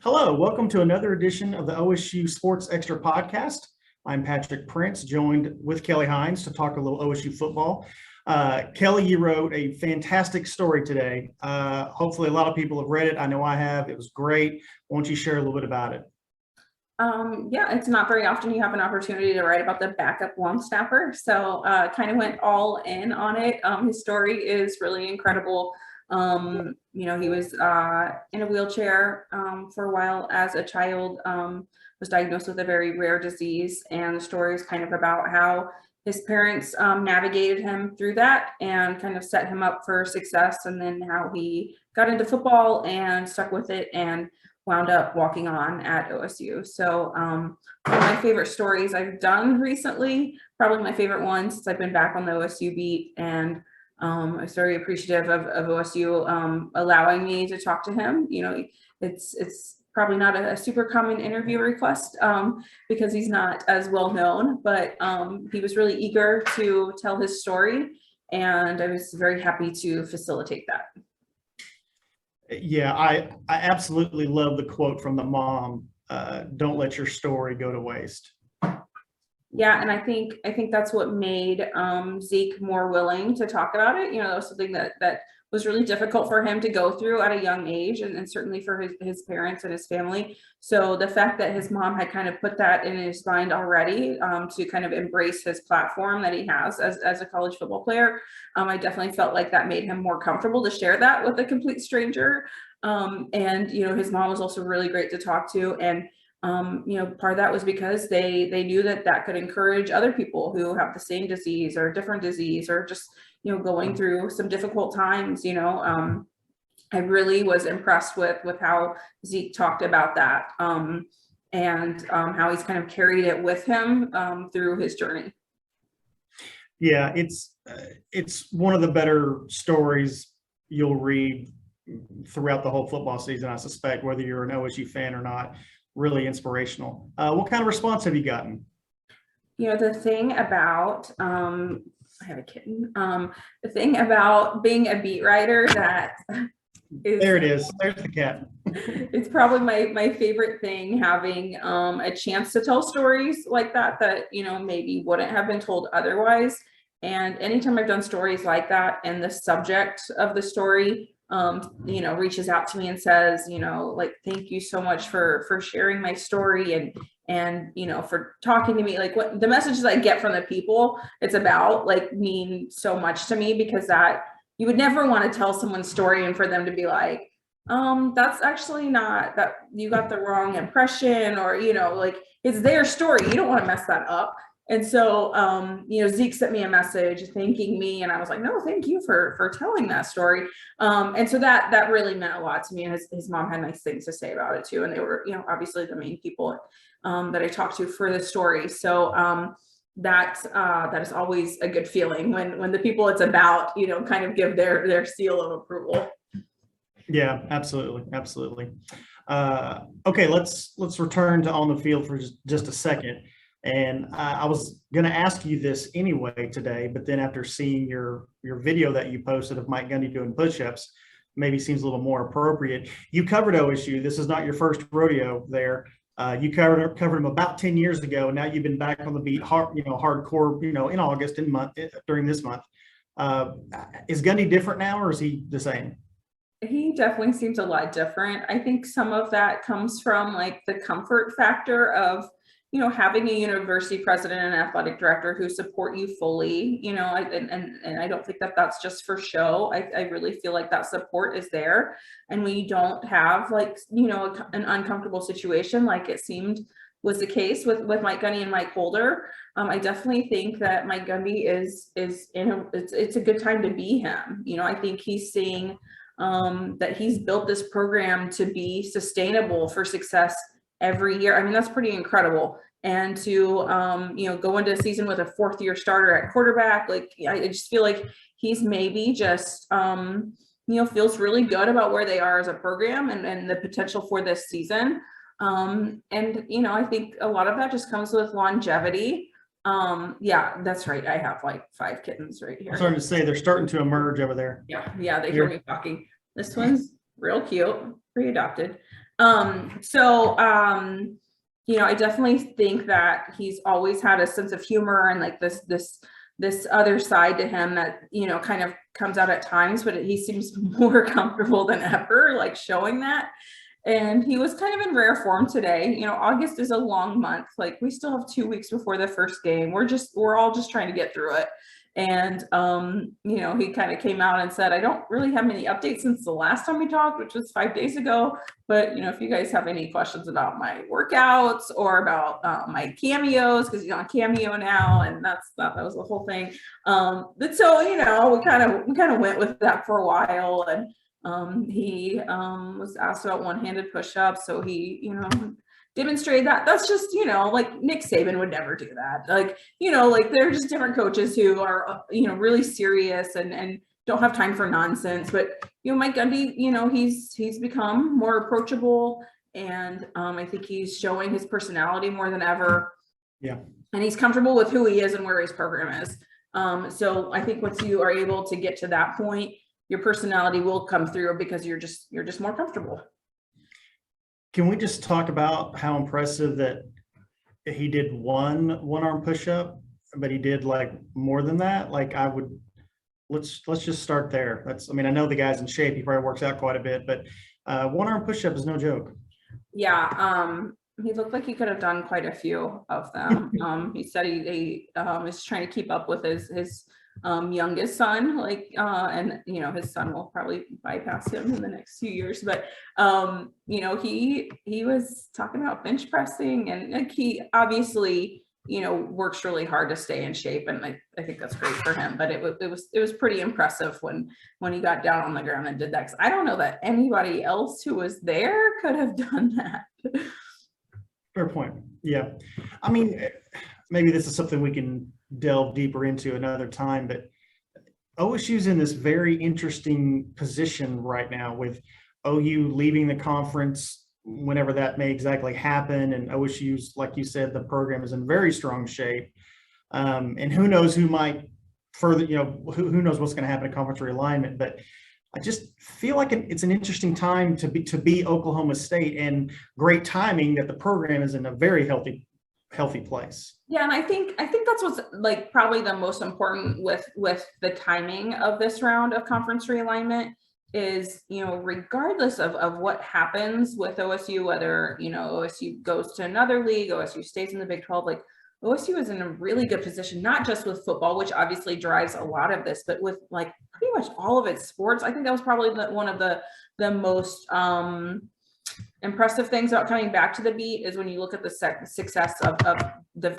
Hello, welcome to another edition of the OSU Sports Extra podcast. I'm Patrick Prince, joined with Kelly Hines to talk a little OSU football. Kelly, you wrote a fantastic story today. Hopefully a lot of people have read it. I know I have. It was great. Why don't you share a little bit about it? Yeah, it's not very often you have an opportunity to write about the backup long snapper. So kind of went all in on it. His story is really incredible. He was in a wheelchair for a while as a child, was diagnosed with a very rare disease. And the story is kind of about how his parents navigated him through that and kind of set him up for success. And then how he got into football and stuck with it and wound up walking on at OSU. So one of my favorite stories I've done recently, probably my favorite one since I've been back on the OSU beat. And I was very appreciative of OSU allowing me to talk to him. You know, it's probably not a super common interview request because he's not as well known, but he was really eager to tell his story. And I was very happy to facilitate that. Yeah, I absolutely love the quote from the mom, don't let your story go to waste. Yeah, and I think that's what made Zeke more willing to talk about it. You know, that was something that was really difficult for him to go through at a young age, and certainly for his parents and his family. So the fact that his mom had kind of put that in his mind already to kind of embrace his platform that he has as a college football player, I definitely felt like that made him more comfortable to share that with a complete stranger. And you know, his mom was also really great to talk to, and part of that was because they knew that could encourage other people who have the same disease or different disease or just, going through some difficult times. I really was impressed with how Zeke talked about that and how he's kind of carried it with him through his journey. Yeah, it's one of the better stories you'll read throughout the whole football season, I suspect, whether you're an OSU fan or not. Really inspirational. What kind of response have you gotten? The thing about I have a kitten. The thing about being a beat writer that is, there it is. There's the cat. It's probably my favorite thing, having a chance to tell stories like that maybe wouldn't have been told otherwise. And anytime I've done stories like that and the subject of the story reaches out to me and says, thank you so much for sharing my story and for talking to me, like what the messages I get from the people it's about mean so much to me, because that you would never want to tell someone's story and for them to be like, that's actually not, that you got the wrong impression, or it's their story, you don't want to mess that up. And so, Zeke sent me a message thanking me, and I was like, no, thank you for telling that story. And so that really meant a lot to me. And his mom had nice things to say about it too. And they were, obviously the main people that I talked to for the story. So that is always a good feeling when the people it's about, kind of give their seal of approval. Yeah, absolutely. Absolutely. Okay, let's return to on the field for just a second. And I was going to ask you this anyway today, but then after seeing your video that you posted of Mike Gundy doing push-ups, maybe seems a little more appropriate. You covered OSU. This is not your first rodeo there. You covered him about 10 years ago, and now you've been back on the beat, hardcore, in August during this month. Is Gundy different now, or is he the same? He definitely seems a lot different. I think some of that comes from the comfort factor of having a university president and athletic director who support you fully, and I don't think that that's just for show. I really feel like that support is there. And when you don't have an uncomfortable situation, like it seemed was the case with Mike Gundy and Mike Holder, I definitely think that Mike Gundy is it's a good time to be him. I think he's seeing that he's built this program to be sustainable for success every year. I mean, that's pretty incredible. And to go into a season with a fourth year starter at quarterback, I just feel like he's maybe just feels really good about where they are as a program and the potential for this season. And I think a lot of that just comes with longevity. Yeah, that's right. I have 5 kittens right here. I was starting to say they're starting to emerge over there. Yeah, they hear me talking. This one's real cute, pre-adopted. I definitely think that he's always had a sense of humor and like this other side to him that, kind of comes out at times, but he seems more comfortable than ever, like showing that. And he was kind of in rare form today. August is a long month. Like we still have 2 weeks before the first game. We're all just trying to get through it. And, he kind of came out and said, I don't really have many updates since the last time we talked, which was 5 days ago. But, if you guys have any questions about my workouts or about my cameos, because he's on Cameo now, and that was the whole thing. But so, we kind of went with that for a while. And he was asked about one-handed push-ups. So he, demonstrated that. That's just, like Nick Saban would never do that. Like, like they're just different coaches who are, really serious and don't have time for nonsense. But, Mike Gundy, he's become more approachable, and I think he's showing his personality more than ever. Yeah. And he's comfortable with who he is and where his program is. So I think once you are able to get to that point, your personality will come through because you're just more comfortable. Can we just talk about how impressive that he did one arm push-up, but he did like more than that? Like let's just start there. I know the guy's in shape. He probably works out quite a bit, but one arm push-up is no joke. Yeah. He looked like he could have done quite a few of them. He said he is trying to keep up with his youngest son, and his son will probably bypass him in the next few years, but he was talking about bench pressing, and like he obviously works really hard to stay in shape, and I think that's great for him. But it was pretty impressive when he got down on the ground and did that, because I don't know that anybody else who was there could have done that. Fair point. Yeah, maybe this is something we can delve deeper into another time, but OSU's in this very interesting position right now with OU leaving the conference whenever that may exactly happen, and OSU's, like you said, the program is in very strong shape, and who knows who might further, who knows what's going to happen in conference realignment. But I just feel like it's an interesting time to be Oklahoma State, and great timing that the program is in a very healthy place. Yeah, and I think that's what's like probably the most important with the timing of this round of conference realignment is, regardless of what happens with OSU, whether OSU goes to another league, OSU stays in the Big 12, like OSU is in a really good position, not just with football, which obviously drives a lot of this, but with like pretty much all of its sports. I think that was probably one of the most impressive things about coming back to the beat is when you look at the success of the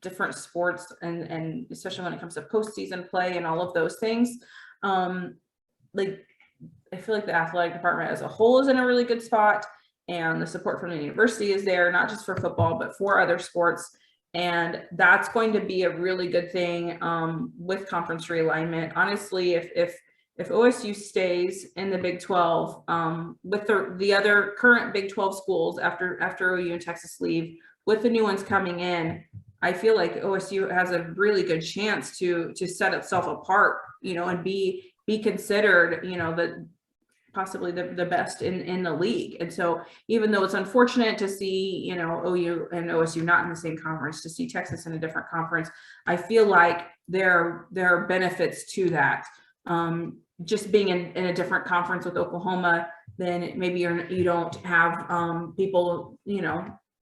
different sports, and especially when it comes to postseason play and all of those things. Like I feel like the athletic department as a whole is in a really good spot, and the support from the university is there, not just for football, but for other sports. And that's going to be a really good thing with conference realignment. Honestly, if OSU stays in the Big 12 with the other current Big 12 schools after OU and Texas leave, with the new ones coming in, I feel like OSU has a really good chance to set itself apart, and be considered, possibly the best in the league. And so even though it's unfortunate to see, OU and OSU not in the same conference, to see Texas in a different conference, I feel like there are benefits to that. Just being in a different conference with Oklahoma, then maybe you don't have people,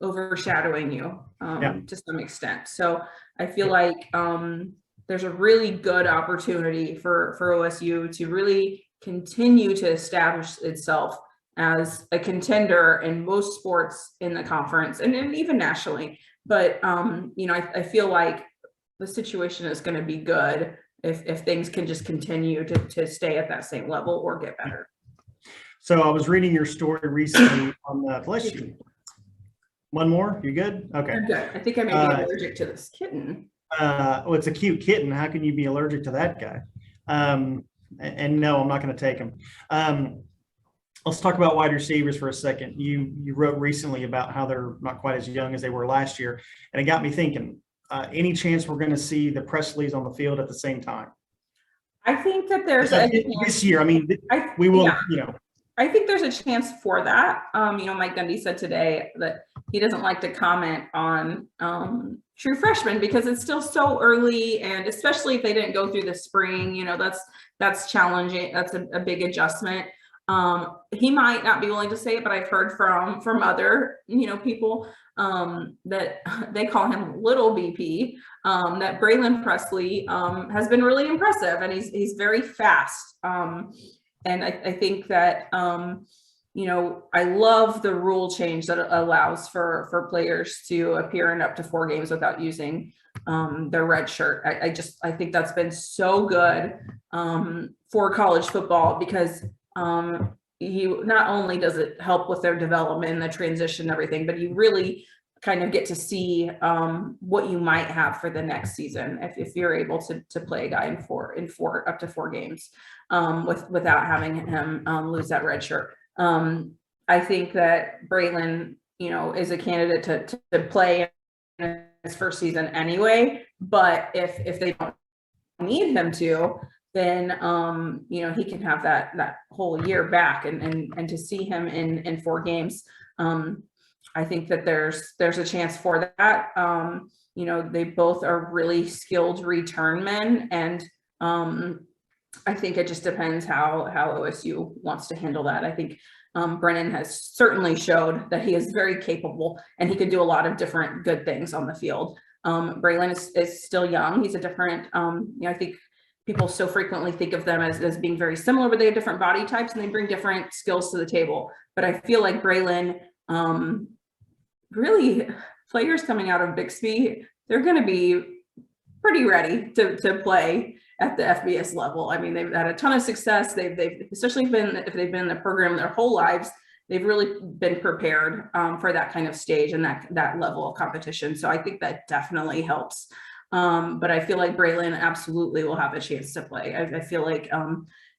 overshadowing you to some extent. So I feel like there's a really good opportunity for OSU to really continue to establish itself as a contender in most sports in the conference and even nationally. But I feel like the situation is going to be good if things can just continue to stay at that same level or get better. So I was reading your story recently on the, bless you. One more? You good? Okay. I'm good. I think I may be allergic to this kitten. Well, it's a cute kitten. How can you be allergic to that guy? And no, I'm not going to take him. Let's talk about wide receivers for a second. You wrote recently about how they're not quite as young as they were last year, and it got me thinking. Any chance we're going to see the Presleys on the field at the same time? I think that there's this year. We will. Yeah. I think there's a chance for that. Mike Gundy said today that he doesn't like to comment on true freshmen because it's still so early, and especially if they didn't go through the spring, that's challenging. That's a big adjustment. He might not be willing to say it, but I've heard from other people that they call him Little BP. That Braylon Presley has been really impressive, and he's very fast. And I think that, I love the rule change that allows for players to appear in up to 4 games without using their red shirt. I think that's been so good for college football, because you not only does it help with their development and the transition and everything, but you really kind of get to see what you might have for the next season if you're able to play a guy in four up to 4 games without having him lose that red shirt. I think that Braylon, is a candidate to play in his first season anyway, but if they don't need him to, then he can have that whole year back, and to see him in 4 games, I think that there's a chance for that. They both are really skilled return men, and I think it just depends how OSU wants to handle that. I think Brennan has certainly showed that he is very capable, and he could do a lot of different good things on the field. Braylon is still young. He's a different, I think people so frequently think of them as being very similar, but they have different body types and they bring different skills to the table. But I feel like Braylon, really, players coming out of Bixby, they're going to be pretty ready to play at the FBS level. I mean, they've had a ton of success. They've especially if they've been in the program their whole lives, they've really been prepared for that kind of stage and that level of competition. So I think that definitely helps. But I feel like Braylon absolutely will have a chance to play. I feel like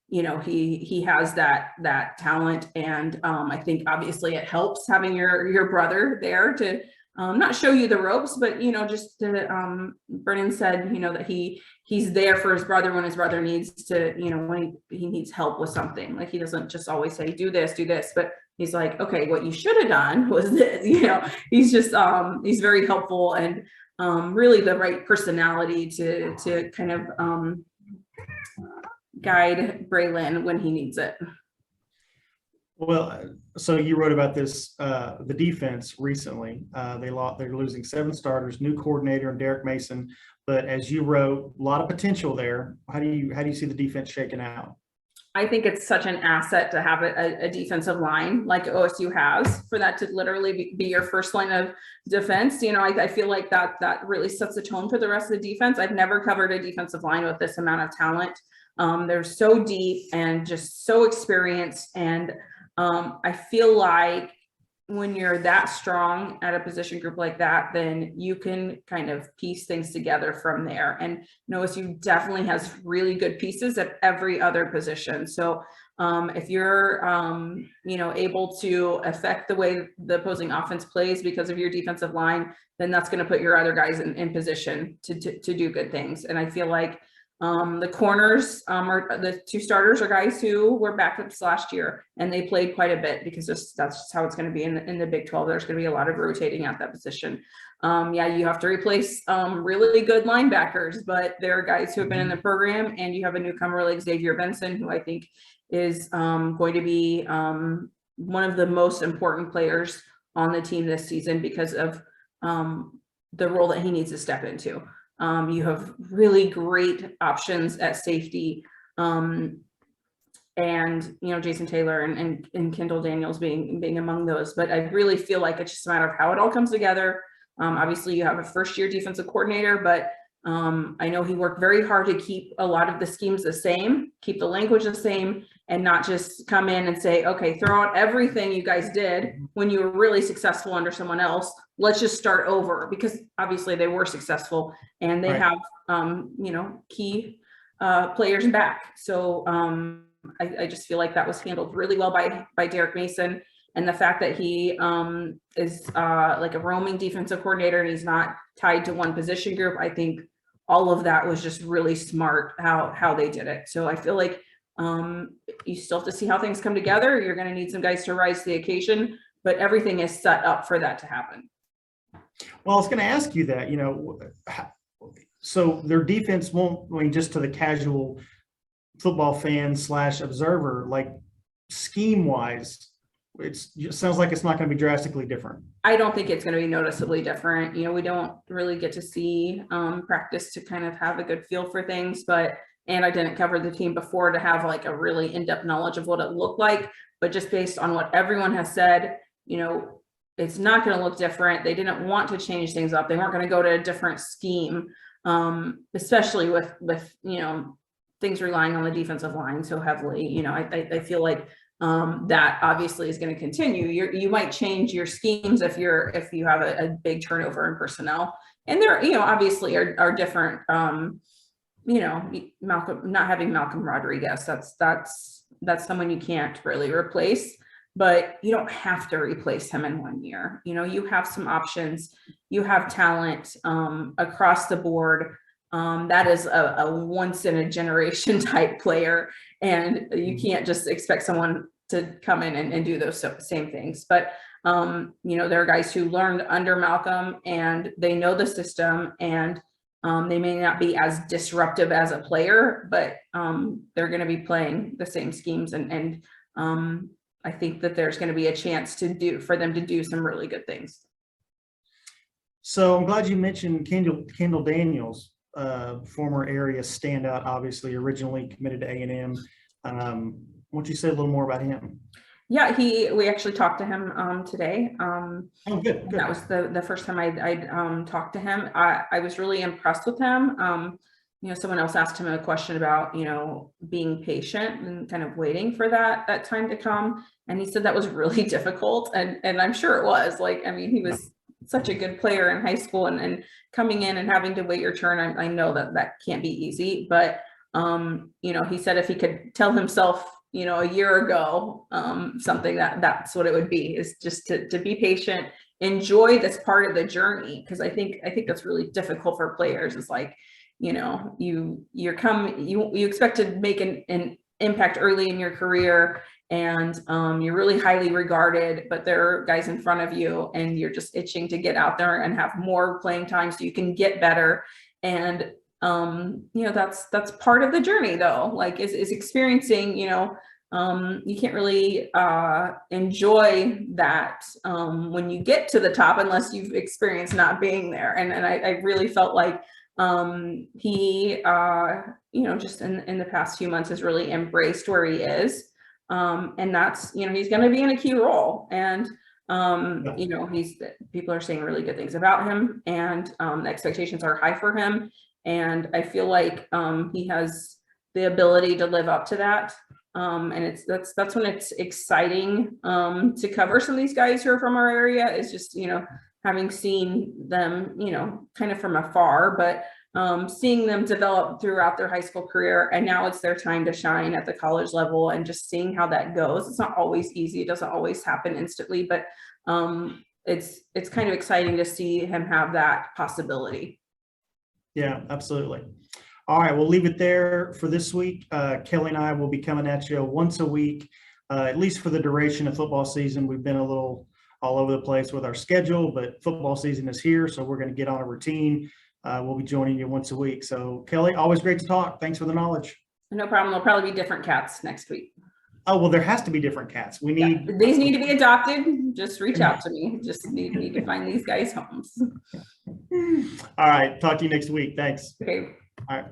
he has that talent, and I think obviously it helps having your brother there to not show you the ropes, but just to Brennan said that he's there for his brother when his brother needs to, when he needs help with something. Like, he doesn't just always say do this, but he's like, okay, what you should have done was this. He's just he's very helpful, and really the right personality to kind of guide Braylon when he needs it. Well, so you wrote about this, the defense recently. They're losing 7 starters, new coordinator and Derek Mason. But as you wrote, a lot of potential there. How do you see the defense shaking out? I think it's such an asset to have a defensive line like OSU has, for that to literally be your first line of defense. I feel like that really sets the tone for the rest of the defense. I've never covered a defensive line with this amount of talent. They're so deep and just so experienced. And I feel like when you're that strong at a position group like that, then you can kind of piece things together from there. And OSU definitely has really good pieces at every other position. So if you're, able to affect the way the opposing offense plays because of your defensive line, then that's going to put your other guys in position to do good things. And I feel like the corners are the 2 starters are guys who were backups last year, and they played quite a bit because that's just how it's going to be in the Big 12. There's going to be a lot of rotating at that position. You have to replace really good linebackers, but there are guys who have been in the program, and you have a newcomer like Xavier Benson, who I think is going to be one of the most important players on the team this season because of the role that he needs to step into. You have really great options at safety, and Jason Taylor and Kendall Daniels being among those. But I really feel like it's just a matter of how it all comes together. Obviously, you have a first-year defensive coordinator, but I know he worked very hard to keep a lot of the schemes the same, keep the language the same, and not just come in and say, okay, throw out everything you guys did when you were really successful under someone else. Let's just start over, because obviously they were successful and they have, key players back. So I just feel like that was handled really well by Derek Mason. And the fact that he is like a roaming defensive coordinator and he's not tied to one position group, I think all of that was just really smart how they did it. So I feel like You still have to see how things come together. You're going to need some guys to rise to the occasion, but everything is set up for that to happen. Well, I was going to ask you that, so their defense won't, I mean, just to the casual football fan / observer, like scheme wise, it sounds like it's not going to be drastically different. I don't think it's going to be noticeably different. We don't really get to see practice to kind of have a good feel for things, and I didn't cover the team before to have like a really in-depth knowledge of what it looked like, but just based on what everyone has said, it's not going to look different. They didn't want to change things up. They weren't going to go to a different scheme, especially with things relying on the defensive line so heavily. I feel like that obviously is going to continue. You might change your schemes if you have a big turnover in personnel, and there obviously are different. Malcolm, not having Malcolm Rodriguez, that's someone you can't really replace, but you don't have to replace him in 1 year. You have some options, you have talent across the board. That is a once in a generation type player, and you can't just expect someone to come in and do those same things. But there are guys who learned under Malcolm and they know the system, and they may not be as disruptive as a player, but they're going to be playing the same schemes, and I think that there's going to be a chance for them to do some really good things. So I'm glad you mentioned Kendall Daniels, former area standout, obviously originally committed to A&M. Why don't you say a little more about him? Yeah, we actually talked to him today. Oh, good. That was the first time I talked to him. I was really impressed with him. Someone else asked him a question about being patient and kind of waiting for that time to come, and he said that was really difficult, and I'm sure it was. He was such a good player in high school, and coming in and having to wait your turn. I know that can't be easy, but he said if he could tell himself a year ago, something that's what it would be, is just to be patient, enjoy this part of the journey. Cause I think that's really difficult for players. It's like, you expect to make an impact early in your career, and you're really highly regarded, but there are guys in front of you and you're just itching to get out there and have more playing time so you can get better. And that's part of the journey though, is experiencing, you can't really enjoy that when you get to the top unless you've experienced not being there. And I really felt like he just in the past few months has really embraced where he is, and that's he's going to be in a key role, and people are saying really good things about him, and the expectations are high for him. And I feel like he has the ability to live up to that. And that's when it's exciting to cover some of these guys who are from our area, is just, having seen them, kind of from afar, but seeing them develop throughout their high school career. And now it's their time to shine at the college level, and just seeing how that goes. It's not always easy. It doesn't always happen instantly, but it's kind of exciting to see him have that possibility. Yeah, absolutely. All right, we'll leave it there for this week. Kelly and I will be coming at you once a week, at least for the duration of football season. We've been a little all over the place with our schedule, but football season is here, so we're going to get on a routine. We'll be joining you once a week. So, Kelly, always great to talk. Thanks for the knowledge. No problem. There'll probably be different cats next week. Oh, well, there has to be different cats. These need to be adopted. Just reach out to me. Just need to find these guys homes. All right. Talk to you next week. Thanks. Okay. All right.